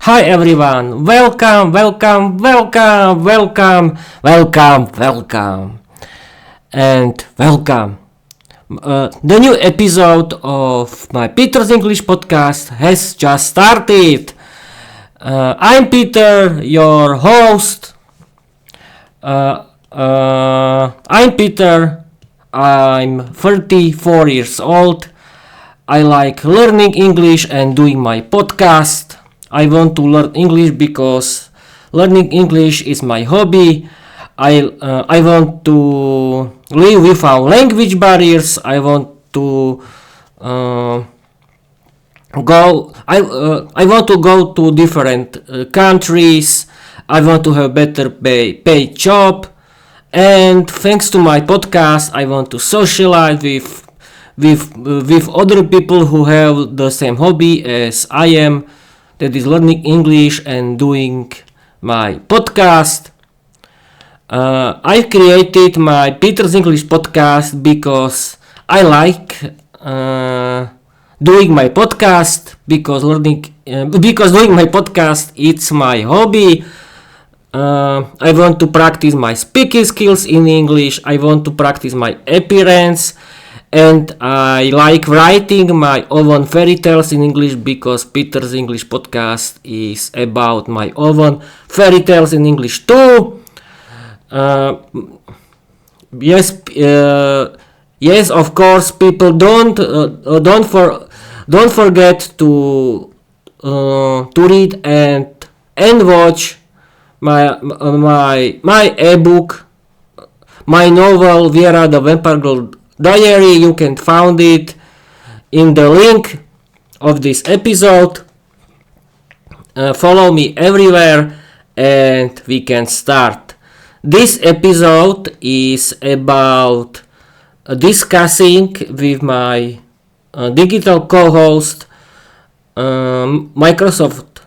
Hi everyone, welcome, welcome, welcome, welcome, welcome, welcome, and welcome. The new episode of my Peter's English podcast has just started. I'm Peter, your host. I'm Peter. I'm 34 years old. I like learning English and doing my podcast. I want to learn English because learning English is my hobby. I want to live without language barriers. I want to I want to go to different countries. I want to have better paid job, and thanks to my podcast, I want to socialize with other people who have the same hobby as I am. That is learning English and doing my podcast. I created my Peter's English podcast because I like doing my podcast, because doing my podcast it's my hobby. I want to practice my speaking skills in English. I want to practice my appearance. And I like writing my own fairy tales in English, because Peter's English podcast is about my own fairy tales in English too. Yes, of course, people don't forget to read and watch my ebook, my novel Viera, the Vampire Girl Diary. You can find it in the link of this episode. Follow me everywhere and we can start. This episode is about discussing with my digital co-host Microsoft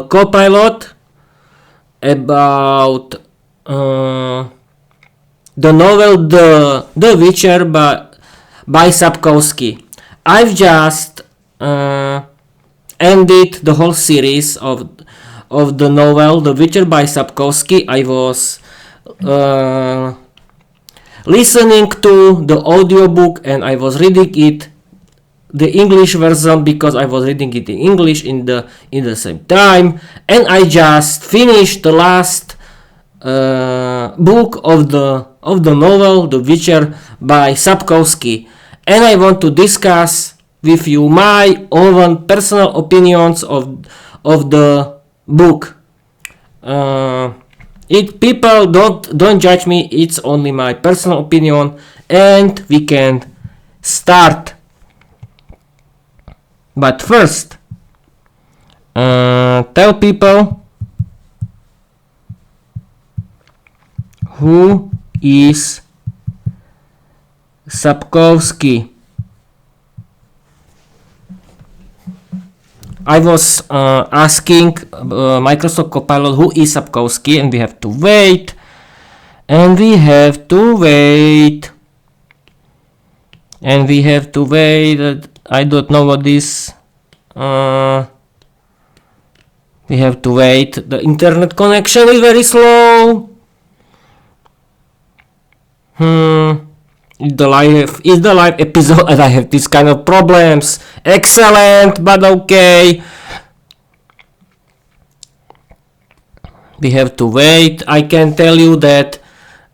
Copilot about the novel The Witcher by Sapkowski. I've just ended the whole series of the novel The Witcher by Sapkowski. I was listening to the audiobook and I was reading it, the English version, because I was reading it in English in the same time, and I just finished the last book of the novel The Witcher by Sapkowski, and I want to discuss with you my own personal opinions of the book. People don't judge me. It's only my personal opinion, and we can start. But first, tell people who is Sapkowski. I was asking Microsoft Copilot who is Sapkowski, and we have to wait. I don't know what this. We have to wait. The internet connection is very slow. It's the live episode and I have this kind of problems. Excellent, but okay. We have to wait. I can tell you that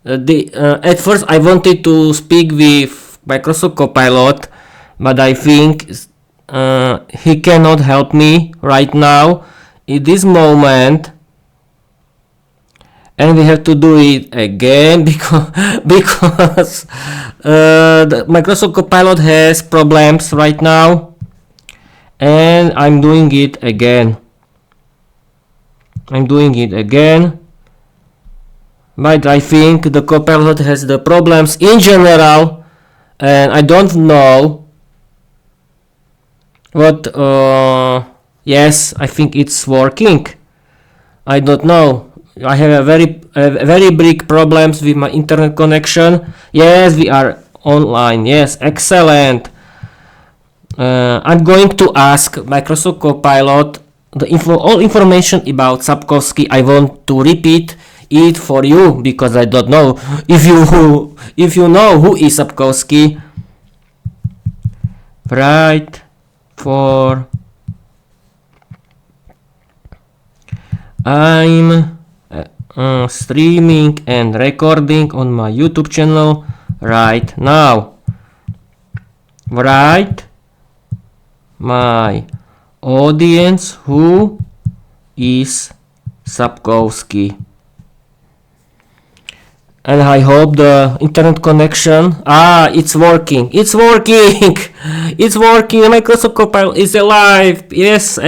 at first I wanted to speak with Microsoft Copilot, but I think he cannot help me right now in this moment. And we have to do it again because the Microsoft Copilot has problems right now, and I'm doing it again. But I think the Copilot has the problems in general, and I don't know what. Yes, I think it's working. I don't know. I have a very big problems with my internet connection. Yes, we are online. Yes, excellent. I'm going to ask Microsoft Copilot all information about Sapkowski. I want to repeat it for you because I don't know if you know who is Sapkowski. Right for I'm streaming and recording on my YouTube channel right now. Right, my audience, who is Sapkowski? And I hope the internet connection, it's working, it's working. Microsoft Copilot is alive. Yes.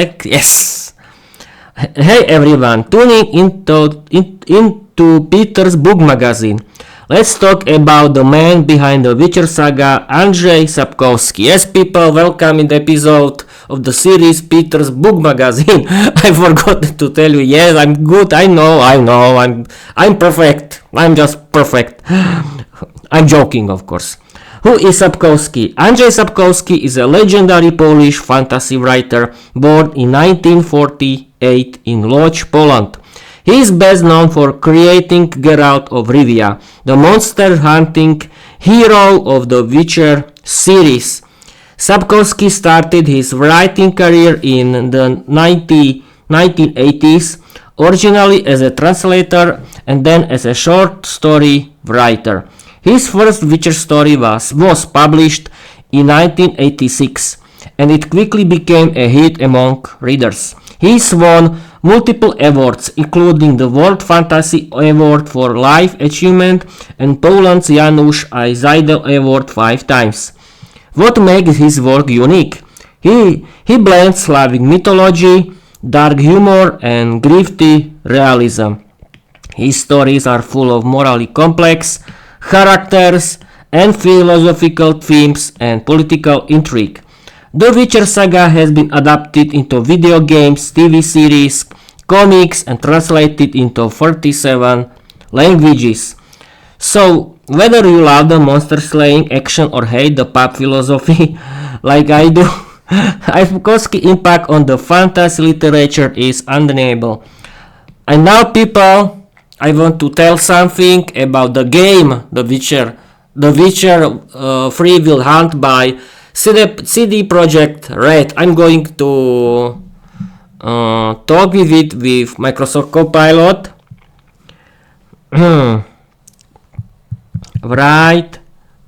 Hey everyone, tuning into Peter's book magazine. Let's talk about the man behind the Witcher saga, Andrzej Sapkowski. Yes, people, welcome in the episode of the series Peter's book magazine. I forgot to tell you. Yes, I'm good. I know. I'm perfect. I'm just perfect. I'm joking, of course. Who is Sapkowski? Andrzej Sapkowski is a legendary Polish fantasy writer born in 1948 in Łódź, Poland. He is best known for creating Geralt of Rivia, the monster-hunting hero of the Witcher series. Sapkowski started his writing career in the 1980s, originally as a translator and then as a short story writer. His first Witcher story was published in 1986, and it quickly became a hit among readers. He won multiple awards, including the World Fantasy Award for Life Achievement and Poland's Janusz I. Seidel Award 5 times. What makes his work unique? He blends Slavic mythology, dark humor, and gritty realism. His stories are full of morally complex characters and philosophical themes and political intrigue. The Witcher saga has been adapted into video games, TV series, comics, and translated into 37 languages. So, whether you love the monster slaying action or hate the pop philosophy like I do, Sapkowski's impact on the fantasy literature is undeniable. And now, people, I want to tell something about the game, The Witcher. The Witcher Free Will Hunt by CD Projekt Red. I'm going to talk with it with Microsoft Copilot. Write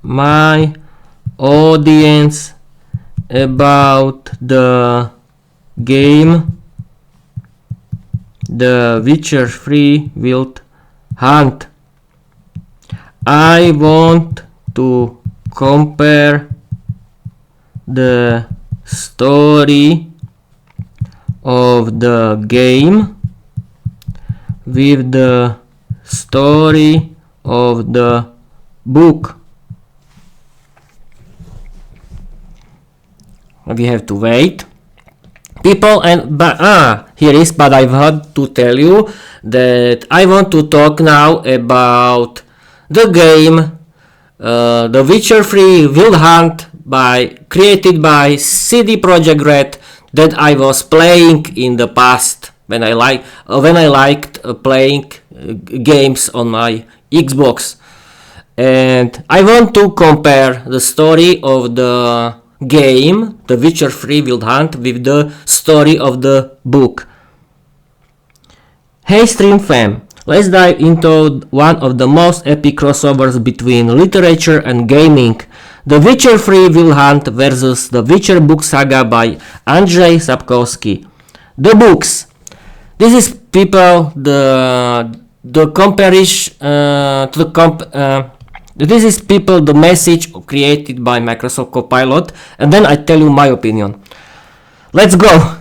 my audience about the game The Witcher Free Will Hunt. I want to compare the story of the game with the story of the book. We have to wait, people, and but I want to tell you that I want to talk now about the game The Witcher Free Will Hunt created by CD Projekt Red that I was playing in the past when I liked playing games on my Xbox. And I want to compare the story of the game, The Witcher Free Will Hunt, with the story of the book. Hey Stream fam, let's dive into one of the most epic crossovers between literature and gaming. The Witcher Free Will Hunt versus the Witcher book saga by Andrzej Sapkowski. The books. This is, people, this is, people, the message created by Microsoft Copilot, and then I tell you my opinion. Let's go!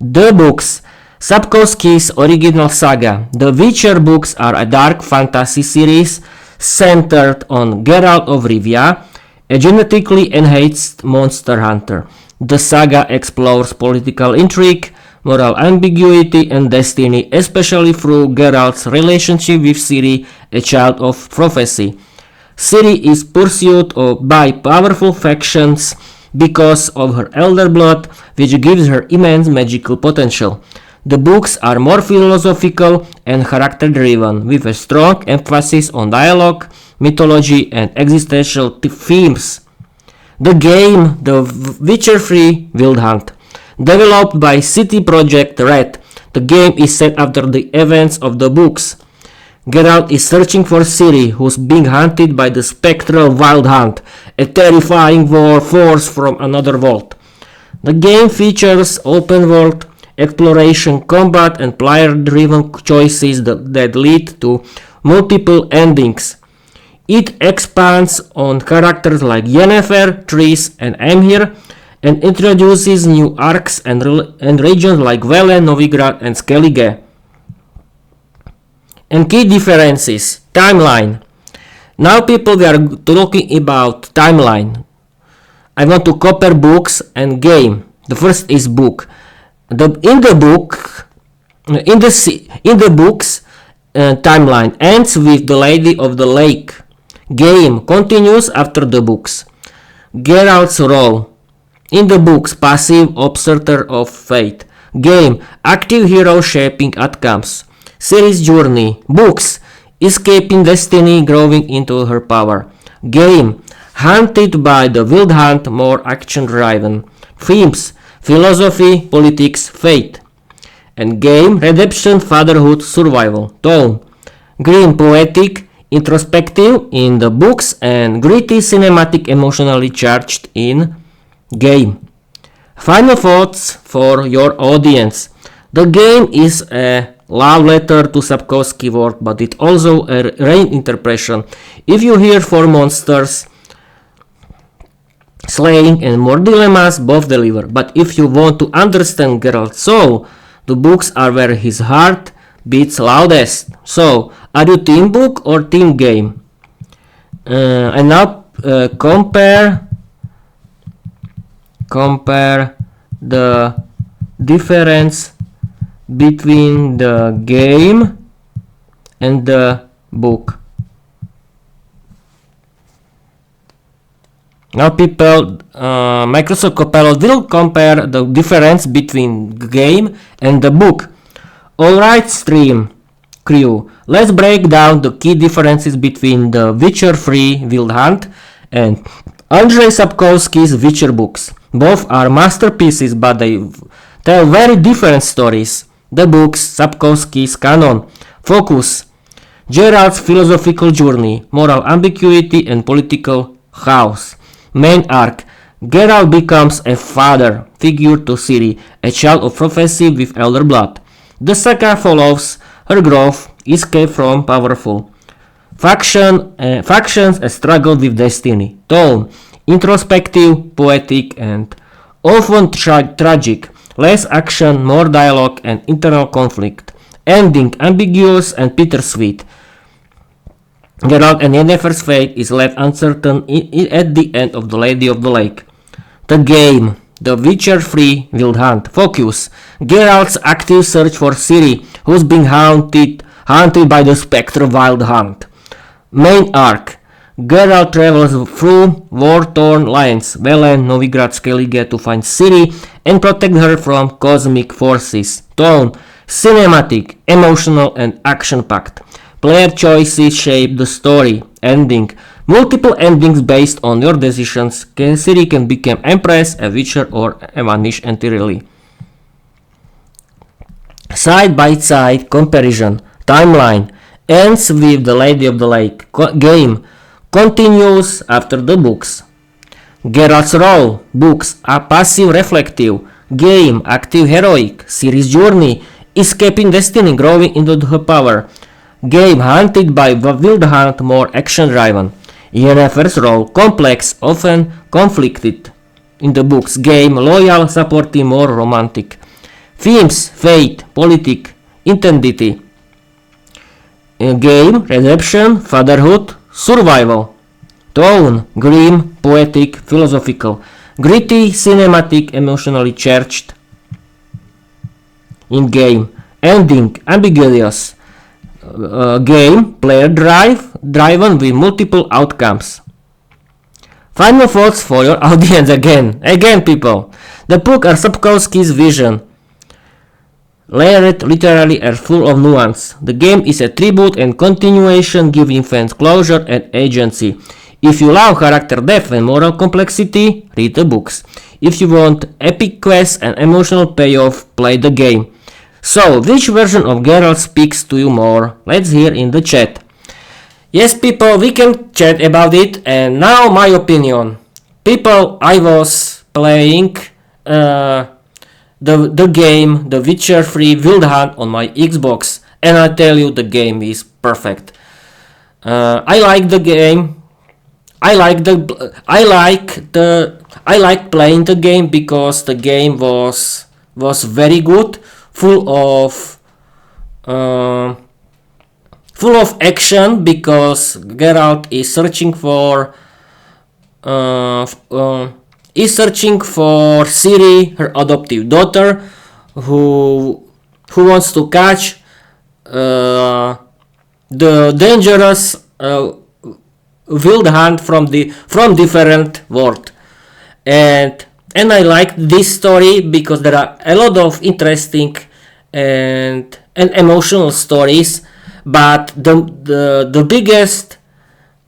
The books. Sapkowski's original saga. The Witcher books are a dark fantasy series centered on Geralt of Rivia, a genetically enhanced monster hunter. The saga explores political intrigue, moral ambiguity, and destiny, especially through Geralt's relationship with Ciri, a child of prophecy. Ciri is pursued by powerful factions because of her elder blood, which gives her immense magical potential. The books are more philosophical and character-driven, with a strong emphasis on dialogue, mythology, and existential themes. The game, The Witcher 3 Wild Hunt, developed by CD Projekt Red. The game is set after the events of the books. Geralt is searching for Ciri, who's being hunted by the spectral Wild Hunt, a terrifying force from another world. The game features open world exploration, combat, and player-driven choices that lead to multiple endings. It expands on characters like Yennefer, Triss, and Emhyr, and introduces new arcs and regions like Velen, Novigrad, and Skellige. And key differences. Timeline. Now people we are talking about timeline. I want to compare books and game. The first is book. In the books, timeline ends with the Lady of the Lake. Game continues after the books. Geralt's role. In the books, passive observer of fate. Game, active hero shaping outcomes. Ciri's journey. Books, escaping destiny, growing into her power. Game, hunted by the Wild Hunt, more action-driven. Themes, philosophy, politics, fate. And game, redemption, fatherhood, survival. Tone, green, poetic, introspective in the books, and gritty, cinematic, emotionally charged in game. Final thoughts for your audience. The game is a love letter to Sapkowski work, but it also a reinterpretation. If you hear for monsters, slaying, and more dilemmas, both deliver. But if you want to understand Geralt's soul, the books are where his heart beats loudest. So, are you team book or team game? And now compare the difference between the game and the book. Now people, Microsoft Copilot will compare the difference between game and the book. Alright stream crew, let's break down the key differences between the Witcher 3 Wild Hunt and Andrzej Sapkowski's Witcher books. Both are masterpieces, but they tell very different stories. The books, Sapkowski's canon, focus Geralt's philosophical journey, moral ambiguity, and political chaos. Main arc, Geralt becomes a father figure to Ciri, a child of prophecy with elder blood. The saga follows her growth, escape from powerful factions, a struggle with destiny. Tone, introspective, poetic, and often tragic. Less action, more dialogue, and internal conflict. Ending, ambiguous and bittersweet. Geralt and Yennefer's fate is left uncertain at the end of The Lady of the Lake. The game, The Witcher 3 Wild Hunt. Focus, Geralt's active search for Ciri, who's being haunted by the spectre Wild Hunt. Main arc, Geralt travels through war-torn lands, Velen, Novigrad, Skellige, to find Ciri and protect her from cosmic forces. Tone, cinematic, emotional, and action-packed. Player choices shape the story. Ending, multiple endings based on your decisions. Ciri can become Empress, a Witcher, or vanish entirely. Side-by-side comparison. Timeline ends with The Lady of the Lake. Game continues after the books. Geralt's role. Books are passive reflective. Game active heroic. Ciri's journey escaping destiny, growing into her power. Game hunted by Wild Hunt, more action driven. Yennefer's role complex, often conflicted. In the books, game loyal, supportive, more romantic. Themes, fate, politics, identity. Game, redemption, fatherhood, survival. Tone, grim, poetic, philosophical. Gritty, cinematic, emotionally charged. In game, ending, ambiguous. Game, player driven with multiple outcomes. Final thoughts for your audience again people. The book are Sapkowski's vision. Layered, literally, and full of nuance. The game is a tribute and continuation, giving fans closure and agency. If you love character depth and moral complexity, read the books. If you want epic quests and emotional payoff, play the game. So, which version of Geralt speaks to you more? Let's hear in the chat. Yes, people, we can chat about it, and now my opinion. People, I was playing the game The Witcher 3 Wild Hunt on my Xbox, and I tell you the game is perfect. I like the game. I like playing the game because the game was very good, full of action, because Geralt is searching for Ciri, her adoptive daughter, who wants to catch the dangerous wild hunt from different world. And I like this story because there are a lot of interesting and emotional stories, but the biggest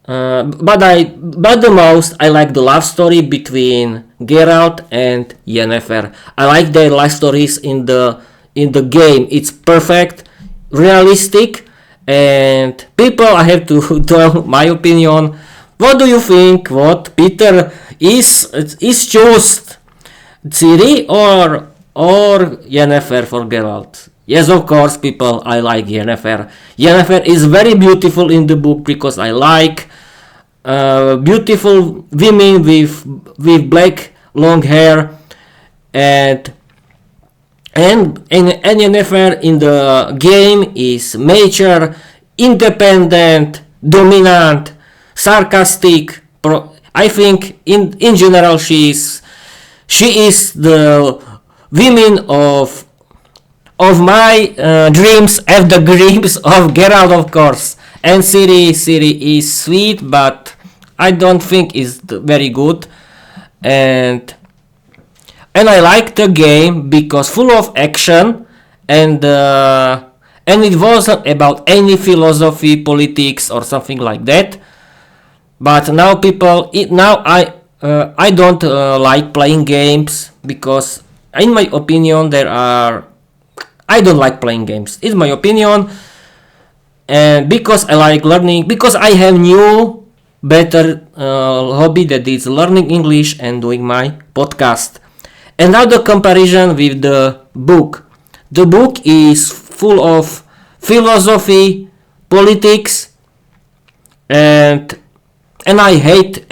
but the most I like the love story between Geralt and Yennefer. I like their life stories in the game. It's perfect, realistic, and people, I have to tell my opinion. What do you think? What Peter is choose Ciri or Yennefer for Geralt? Yes, of course, people, I like Yennefer. Yennefer is very beautiful in the book because I like beautiful women with black long hair, and Yennefer in the game is mature, independent, dominant, sarcastic. I think in general she is the women of my dreams, and the dreams of Geralt, of course. And Ciri is sweet, but I don't think is very good. And I like the game because full of action, and it wasn't about any philosophy, politics, or something like that. But now people, I don't like playing games because, in my opinion, I don't like playing games. It's my opinion, and because I like learning, because I have new, better hobby, that is learning English and doing my podcast. And now the comparison with the book. The book is full of philosophy, politics, and I hate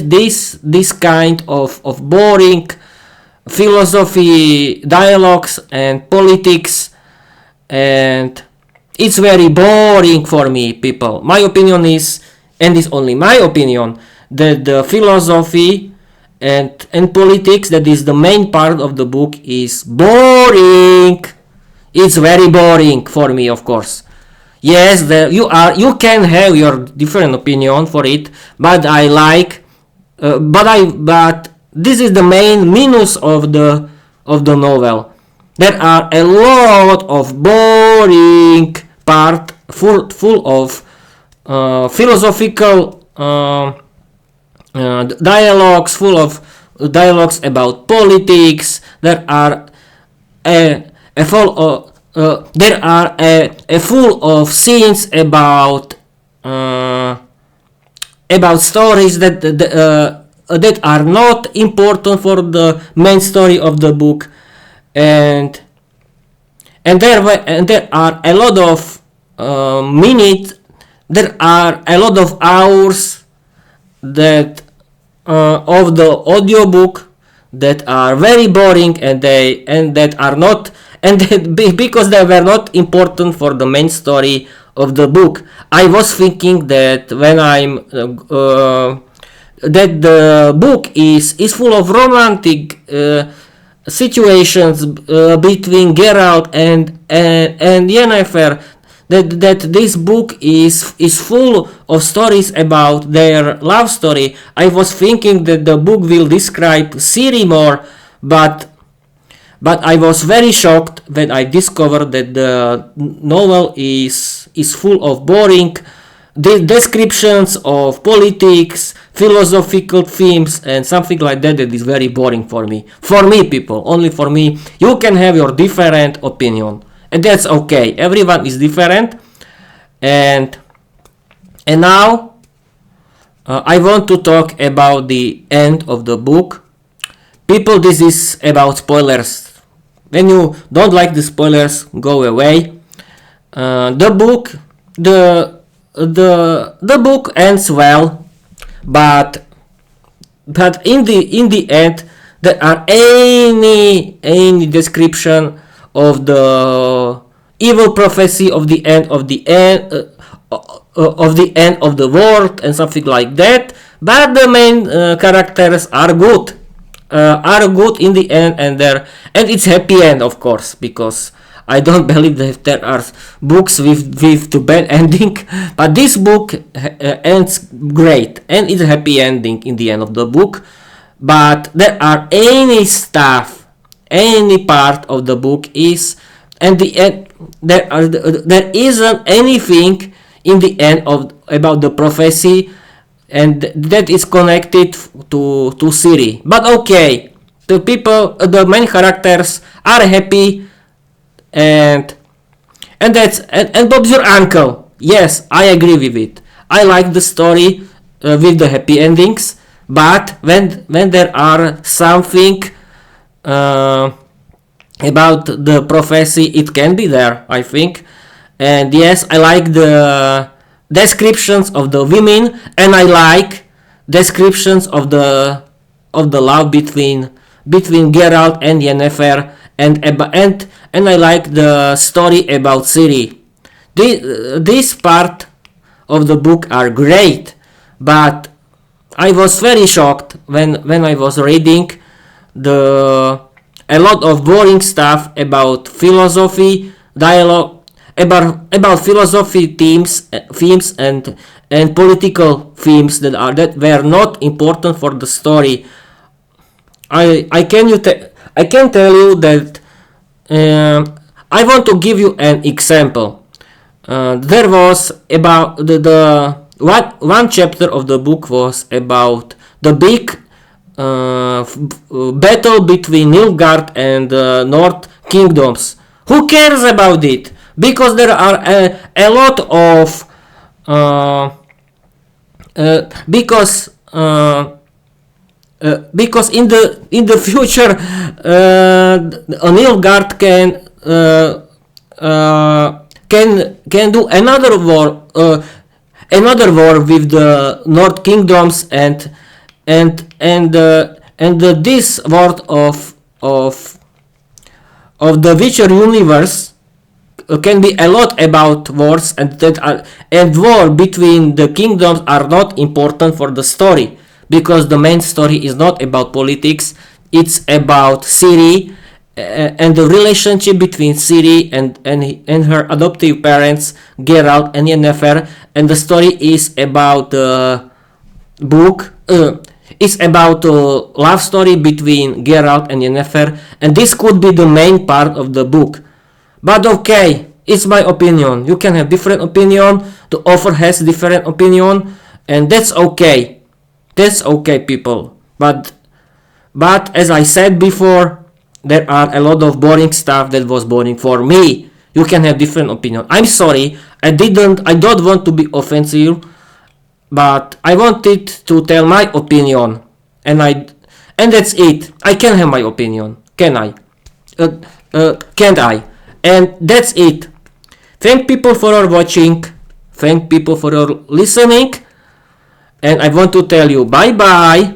this kind of boring philosophy dialogues and politics, and it's very boring for me, people. My opinion is, and it's only my opinion, that the philosophy and politics, that is the main part of the book, is boring. It's very boring for me, of course. Yes, you can have your different opinion for it, but I like, but this is the main minus of the novel. There are a lot of boring part, full of philosophical dialogues, full of dialogues about politics. There are full of scenes about stories that are not important for the main story of the book, and there are a lot of minutes. There are a lot of hours that of the audiobook that are very boring, and that are not, and because they were not important for the main story of the book. I was thinking that when that the book is full of romantic situations between Geralt and Yennefer, that this book is full of stories about their love story. I was thinking that the book will describe Siri more, but I was very shocked when I discovered that the novel is full of boring descriptions of politics, philosophical themes, and something like that is very boring for me. For me, people, only for me. You can have your different opinion, and that's okay. Everyone is different, and now I want to talk about the end of the book. People, this is about spoilers. When you don't like the spoilers, go away. The book ends well, but in the end there are any description of the evil prophecy of the end of the end of the world and something like that. But the main characters are good. In the end, and it's happy end, of course, because I don't believe that there are books with the bad ending, but this book ends great and it's a happy ending in the end of the book. But there are any part of the book is, and the end there isn't anything in the end of about the prophecy, and that is connected to Siri. But okay, the main characters are happy, and that's and Bob's your uncle. Yes, I agree with it. I like the story with the happy endings, but when there are something about the prophecy, it can be there, I think. And yes, I like the descriptions of the women, and I like descriptions of the love between Geralt and Yennefer, and I like the story about Ciri. This part of the book are great, but I was very shocked when I was reading a lot of boring stuff about philosophy, dialogue, about philosophy themes and political themes that were not important for the story. I can tell you that I want to give you an example. There was about the one chapter of the book was about the big battle between Nilfgaard and North Kingdoms. Who cares about it? Because there are a lot of because in the future Nilfgaard can do another war with the North Kingdoms, and this world of the Witcher universe can be a lot about wars, and war between the kingdoms are not important for the story, because the main story is not about politics. It's about Ciri and the relationship between Ciri and her adoptive parents Geralt and Yennefer, and the story is about book is about a love story between Geralt and Yennefer, and this could be the main part of the book. But okay, it's my opinion. You can have different opinion. The author has different opinion, and that's okay. That's okay, people. But as I said before, there are a lot of boring stuff that was boring for me. You can have different opinion. I'm sorry. I don't want to be offensive, but I wanted to tell my opinion, and that's it. I can have my opinion, can I? Can't I? And that's it. Thank people for your watching. Thank people for your listening. And I want to tell you bye bye.